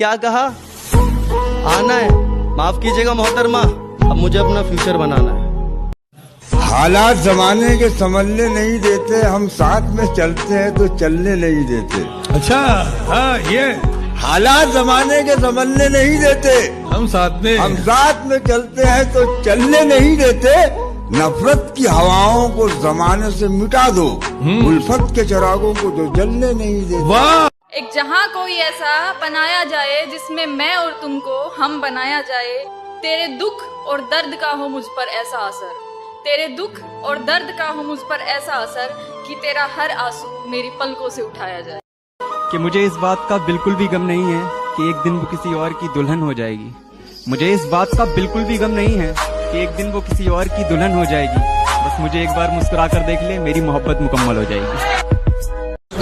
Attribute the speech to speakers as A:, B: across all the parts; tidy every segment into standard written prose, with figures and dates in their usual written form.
A: क्या कहा? आना है। माफ कीजिएगा मोहतरमा, अब मुझे अपना फ्यूचर बनाना है।
B: हालात जमाने के समझने नहीं देते, हम साथ में चलते हैं तो चलने नहीं देते।
C: अच्छा, हाँ ये
B: हालात जमाने के समझने नहीं देते,
C: हम साथ में
B: चलते हैं तो चलने नहीं देते। नफरत की हवाओं को जमाने से मिटा दो, उल्फत के चिरागों को जो जलने नहीं देते।
C: वाह!
D: एक जहां कोई ऐसा बनाया जाए जिसमें मैं और तुमको हम बनाया जाए। तेरे दुख और दर्द का हो मुझ पर ऐसा असर, तेरे दुख और दर्द का हो मुझ पर ऐसा असर कि तेरा हर आंसू मेरी पलकों से उठाया जाए।
E: कि मुझे इस बात का बिल्कुल भी गम नहीं है कि एक दिन वो किसी और की दुल्हन हो जाएगी। मुझे इस बात का बिल्कुल भी गम नहीं है कि एक दिन वो किसी और की दुल्हन हो जाएगी। बस मुझे एक बार मुस्कुरा कर देख ले, मेरी मोहब्बत मुकम्मल हो जाएगी।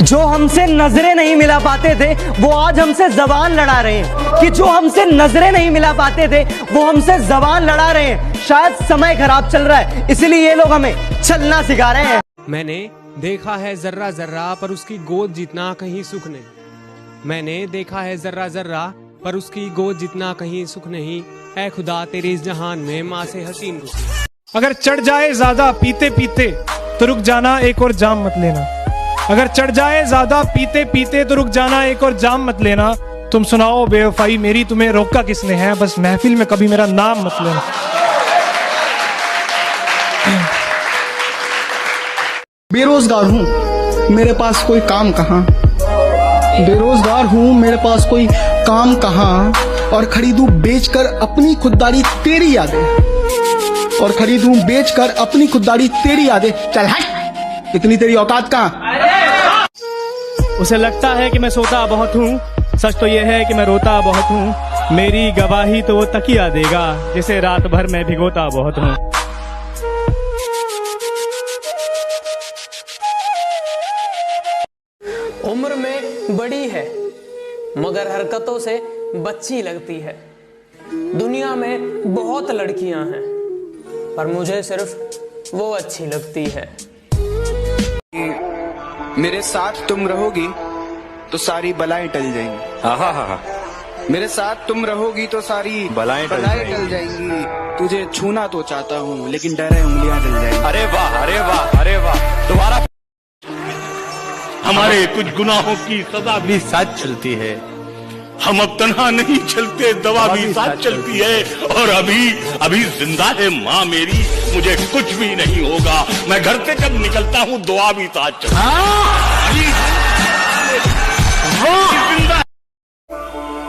F: जो हमसे नजरें नहीं मिला पाते थे वो आज हमसे जबान लड़ा रहे हैं, कि जो हमसे नजरें नहीं मिला पाते थे वो हमसे जबान लड़ा रहे हैं। शायद समय खराब चल रहा है इसलिए ये लोग हमें चलना सिखा रहे हैं।
G: मैंने देखा है जर्रा जर्रा पर उसकी गोद जितना कहीं सुख नहीं। मैंने देखा है जर्रा जर्रा पर उसकी गोद जितना कहीं सुख नहीं। ऐ खुदा तेरे इस जहान में माँ से हसीन रुसी।
C: अगर चढ़ जाए ज्यादा पीते पीते तो रुक जाना, एक और जाम मत लेना। अगर चढ़ जाए ज्यादा पीते पीते तो रुक जाना, एक और जाम मत लेना। तुम सुनाओ बेवफाई मेरी, तुम्हें रोका किसने है? बस महफिल में कभी मेरा नाम मत लेना।
H: बेरोजगार हूँ, मेरे पास कोई काम कहाँ। बेरोजगार हूँ, मेरे पास कोई काम कहाँ। और खरीदूं बेचकर अपनी खुददारी तेरी यादें, और खरीदूं बेचकर अपनी खुददारी तेरी यादें। चल हट, इतनी तेरी औकात कहाँ?
F: उसे लगता है कि मैं सोता बहुत हूँ, सच तो ये है कि मैं रोता बहुत हूँ। मेरी गवाही तो वो तकिया देगा जिसे रात भर मैं भिगोता बहुत हूँ।
G: उम्र में बड़ी है मगर हरकतों से बच्ची लगती है। दुनिया में बहुत लड़कियां हैं पर मुझे सिर्फ वो अच्छी लगती है।
I: मेरे साथ तुम रहोगी तो सारी बलाएं टल जाएंगी। मेरे साथ तुम रहोगी तो सारी बलाएं टल जाएंगी। तुझे छूना तो चाहता हूँ लेकिन डर है उंगलियां जल जाएंगी।
J: अरे वाह, अरे वाह, अरे वाह! दोबारा हमारे कुछ गुनाहों की सजा भी साथ चलती है। हम अब तन्हा नहीं चलते, दवा भी साथ चलती है। और अभी जिंदा है माँ मेरी, मुझे कुछ भी नहीं होगा। मैं घर से जब निकलता हूँ दुआ भी साथ चलती है।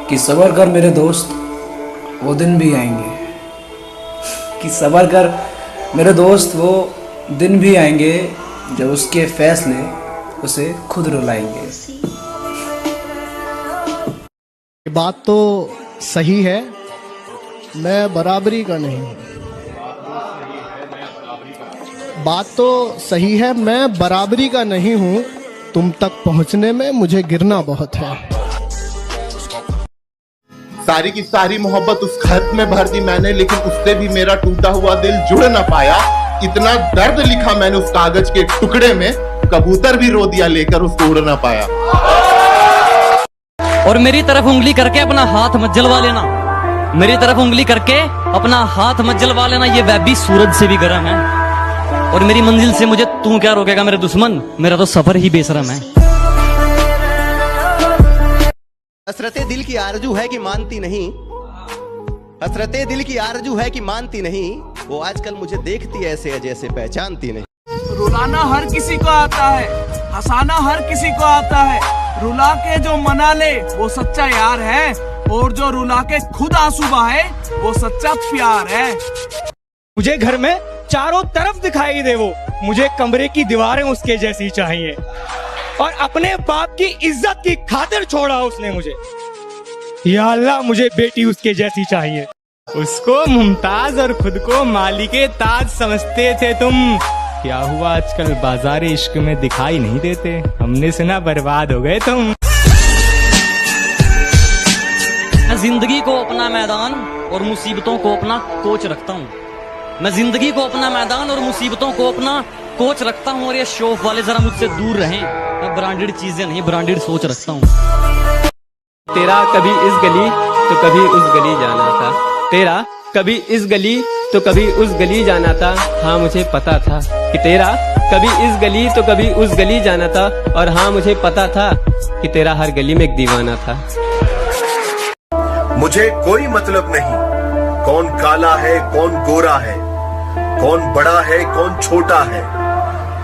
K: कि सबर कर मेरे दोस्त, वो दिन भी आएंगे। कि सबर कर मेरे दोस्त, वो दिन भी आएंगे जब उसके फैसले उसे खुद रुलाएंगे।
H: बात तो सही है, मैं बराबरी का नहीं हूँ। बात तो सही है, मैं बराबरी का नहीं हूँ। तुम तक पहुँचने में मुझे गिरना बहुत है।
L: सारी की सारी मोहब्बत उस खत में भर दी मैंने, लेकिन उससे भी मेरा टूटा हुआ दिल जुड़ ना पाया। इतना दर्द लिखा मैंने उस कागज के टुकड़े में, कबूतर भी रो दिया लेकर उसको उड़ ना पाया।
F: और मेरी तरफ उंगली करके अपना हाथ मत जलवा लेना, मेरी तरफ उंगली करके अपना हाथ मत जलवा लेना। ये वैबी सूरज से भी गर्म है और मेरी मंजिल से मुझे तू क्या रोकेगा मेरे दुश्मन? मेरा तो सफर ही बेशरम है।
A: हसरते दिल की आरजू है कि मानती नहीं, हसरते दिल की आरजू है कि मानती नहीं। वो आजकल मुझे देखती ऐसे जैसे पहचानती नहीं।
M: रुलाना हर किसी को आता है, हंसाना हर किसी को आता है। रुला के जो मना ले वो सच्चा यार है, और जो रुला के खुद आंसू बहाए वो सच्चा प्यार है।
F: मुझे घर में चारों तरफ दिखाई दे वो, मुझे कमरे की दीवारें उसके जैसी चाहिए। और अपने बाप की इज्जत की खातिर छोड़ा उसने मुझे। या अल्लाह, मुझे बेटी उसके जैसी चाहिए। उसको मुमताज और खुद को मालिके ताज समझते थे तुम। क्या हुआ आजकल बाजार इश्क में दिखाई नहीं देते? हमने सुना बर्बाद हो गए तुम। मैं जिंदगी को अपना मैदान और मुसीबतों को अपना कोच रखता हूँ। मैं जिंदगी को अपना मैदान और मुसीबतों को अपना कोच रखता हूँ। और ये शौक वाले जरा मुझसे दूर रहें। मैं ब्रांडेड चीजें नहीं, ब्रांडेड सोच रखता हूँ।
E: तेरा कभी इस गली तो कभी उस गली जाना था, तेरा कभी इस गली तो कभी उस गली जाना था। हाँ मुझे पता था कि तेरा कभी इस गली तो कभी उस गली जाना था, और हाँ मुझे पता था कि तेरा हर गली में एक दीवाना था।
N: मुझे कोई मतलब नहीं कौन काला है कौन गोरा है, कौन बड़ा है कौन छोटा है,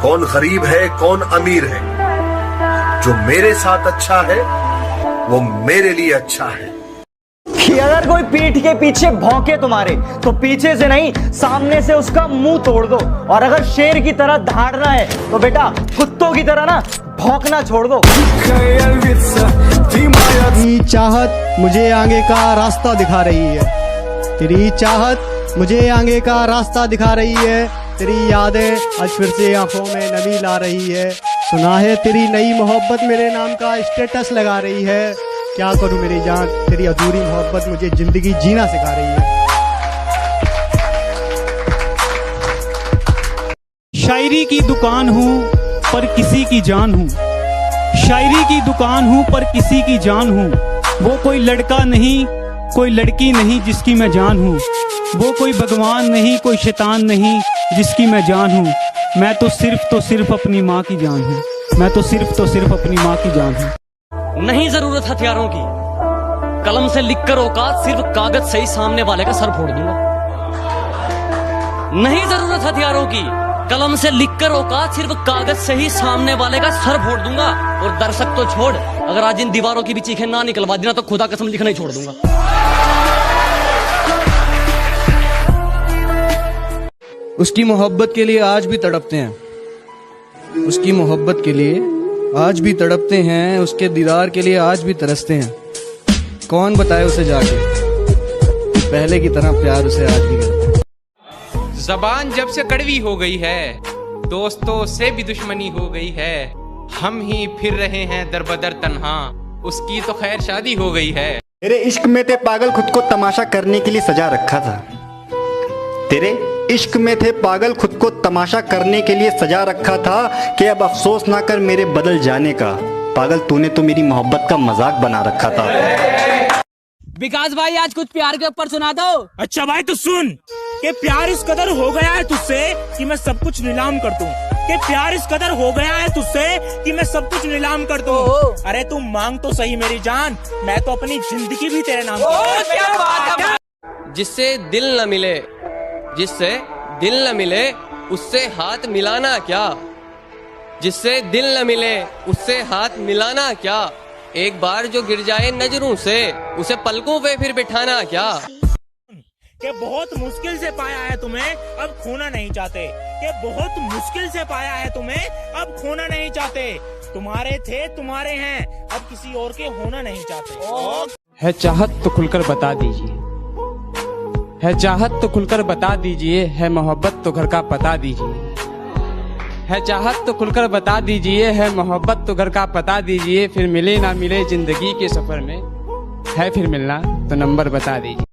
N: कौन गरीब है कौन अमीर है। जो मेरे साथ अच्छा है वो मेरे लिए अच्छा है।
F: कि अगर कोई पीठ के पीछे भौंके तुम्हारे तो पीछे से नहीं सामने से उसका मुंह तोड़ दो, और अगर शेर की तरह दहाड़ना है तो बेटा कुत्तों की तरह ना भौंकना छोड़ दो।
H: तेरी चाहत मुझे आगे का रास्ता दिखा रही है, तेरी चाहत मुझे आगे का रास्ता दिखा रही है। तेरी यादें आज फिर से आंखों में नमी ला रही है। सुना है तेरी नई मोहब्बत मेरे नाम का स्टेटस लगा रही है। क्या करूं मेरी जान, तेरी अधूरी मोहब्बत मुझे जिंदगी जीना सिखा रही है।
O: शायरी की दुकान हूँ पर किसी की जान हूँ, शायरी की दुकान हूँ पर किसी की जान हूँ। वो कोई लड़का नहीं कोई लड़की नहीं जिसकी मैं जान हूँ, वो कोई भगवान नहीं कोई शैतान नहीं जिसकी मैं जान हूँ। मैं तो सिर्फ अपनी माँ की जान हूँ, मैं तो सिर्फ अपनी माँ की जान हूँ।
P: नहीं जरूरत हथियारों की, कलम से लिखकर औकात सिर्फ कागज से ही सामने वाले का सर फोड़ दूंगा। नहीं जरूरत हथियारों की, कलम से लिखकर औकात सिर्फ कागज से ही सामने वाले का सर फोड़ दूंगा। और दर्शक तो छोड़, अगर आज इन दीवारों की भी चीखें ना निकलवा देना तो खुदा कसम लिखना ही छोड़ दूंगा।
Q: उसकी मोहब्बत के लिए आज भी तड़पते हैं, उसकी मोहब्बत के लिए आज भी तड़पते हैं, उसके दीदार के लिए आज भी तरसते हैं। कौन बताए उसे जाके पहले की तरह प्यार उसे आज भी करते हैं।
R: ज़बान जब से कड़वी हो गई है, दोस्तों से भी दुश्मनी हो गई है। हम ही फिर रहे हैं दरबदर तन्हा, उसकी तो खैर शादी हो गई है।
S: तेरे इश्क में थे पागल खुद को तमाशा करने के लिए सजा रखा था, तेरे इश्क में थे पागल खुद को तमाशा करने के लिए सजा रखा था कि अब अफसोस ना कर मेरे बदल जाने का। पागल तूने तो मेरी मोहब्बत का मजाक बना रखा था।
T: विकास भाई आज कुछ प्यार के ऊपर सुना दो।
U: अच्छा भाई तो सुन कि प्यार इस कदर हो गया है तुझसे कि मैं सब कुछ नीलाम कर दूं, कि प्यार इस कदर हो गया है तुझसे कि मैं सब कुछ नीलाम कर दूं। अरे तू मांग तो सही मेरी जान, मैं तो अपनी जिंदगी भी तेरे नाम कर।
V: जिससे दिल न मिले, जिससे दिल न मिले उससे हाथ मिलाना क्या, जिससे दिल न मिले उससे हाथ मिलाना क्या। एक बार जो गिर जाए नजरों से उसे पलकों पे फिर बिठाना क्या।
U: कि बहुत मुश्किल से पाया है तुम्हें अब खोना नहीं चाहते, कि बहुत मुश्किल से पाया है तुम्हें अब खोना नहीं चाहते। तुम्हारे थे तुम्हारे हैं अब किसी और के होना नहीं चाहते।
G: है चाहत तो खुलकर बता दीजिए, है चाहत तो खुलकर बता दीजिए, है मोहब्बत तो घर का पता दीजिए। है चाहत तो खुलकर बता दीजिए, है मोहब्बत तो घर का पता दीजिए। फिर मिले ना मिले जिंदगी के सफर में, है फिर मिलना तो नंबर बता दीजिए।